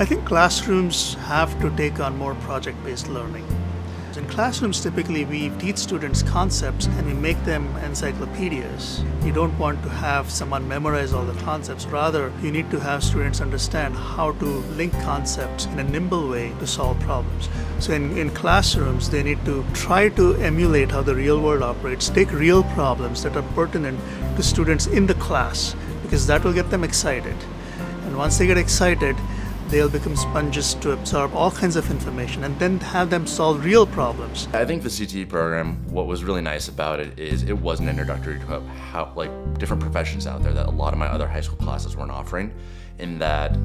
I think classrooms have to take on more project-based learning. In classrooms, typically we teach students concepts and we make them encyclopedias. You don't want to have someone memorize all the concepts. Rather, you need to have students understand how to link concepts in a nimble way to solve problems. So in classrooms, they need to try to emulate how the real world operates, take real problems that are pertinent to students in the class, because that will get them excited. And once they get excited, they'll become sponges to absorb all kinds of information and then have them solve real problems. I think the CTE program, what was really nice about it is it was an introductory to how different professions out there that a lot of my other high school classes weren't offering, in that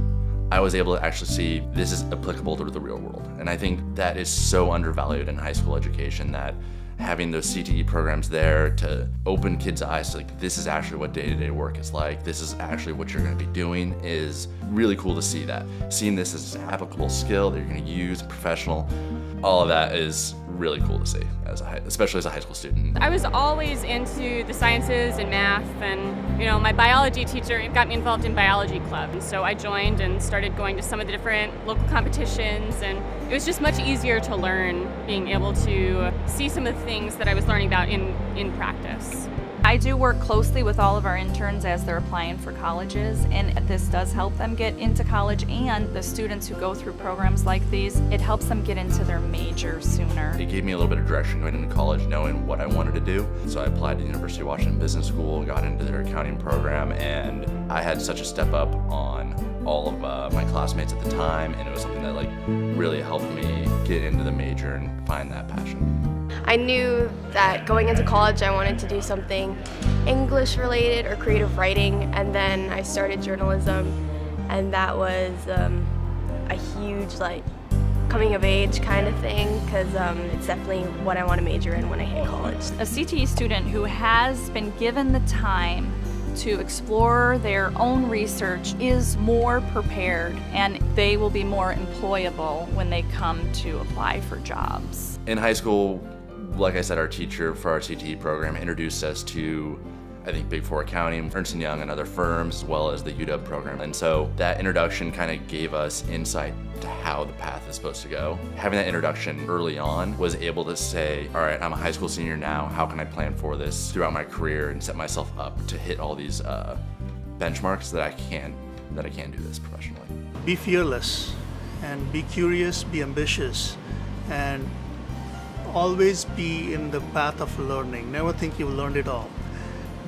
I was able to actually see this is applicable to the real world. And I think that is so undervalued in high school education, that having those CTE programs there to open kids' eyes to this is actually what day-to-day work is like, this is actually what you're going to be doing, is really cool to see that. Seeing this as an applicable skill that you're going to use, professional, all of that is really cool to see, especially as a high school student. I was always into the sciences and math, and my biology teacher got me involved in biology club. And so I joined and started going to some of the different local competitions, and it was just much easier to learn, being able to see some of the things that I was learning about in practice. I do work closely with all of our interns as they're applying for colleges, and this does help them get into college, and the students who go through programs like these, it helps them get into their major sooner. It gave me a little bit of direction going into college, knowing what I wanted to do. So I applied to the University of Washington Business School, got into their accounting program, and I had such a step up on all of my classmates at the time, and it was something that really helped me get into the major and find that passion. I knew that going into college I wanted to do something English related or creative writing, and then I started journalism, and that was a huge coming of age kind of thing, because it's definitely what I want to major in when I hit college. A CTE student who has been given the time to explore their own research is more prepared, and they will be more employable when they come to apply for jobs. In high school, like I said, our teacher for our CTE program introduced us to, I think, Big Four accounting, Ernst & Young and other firms, as well as the UW program. And so that introduction kind of gave us insight to how the path is supposed to go. Having that introduction early on was able to say, all right, I'm a high school senior now, how can I plan for this throughout my career and set myself up to hit all these benchmarks that I can do this professionally. Be fearless and be curious, be ambitious, and always be in the path of learning. Never think you've learned it all.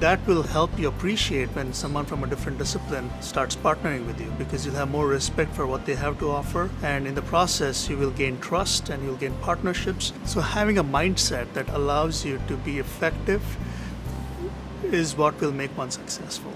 That will help you appreciate when someone from a different discipline starts partnering with you, because you'll have more respect for what they have to offer, and in the process you will gain trust and you'll gain partnerships. So having a mindset that allows you to be effective is what will make one successful.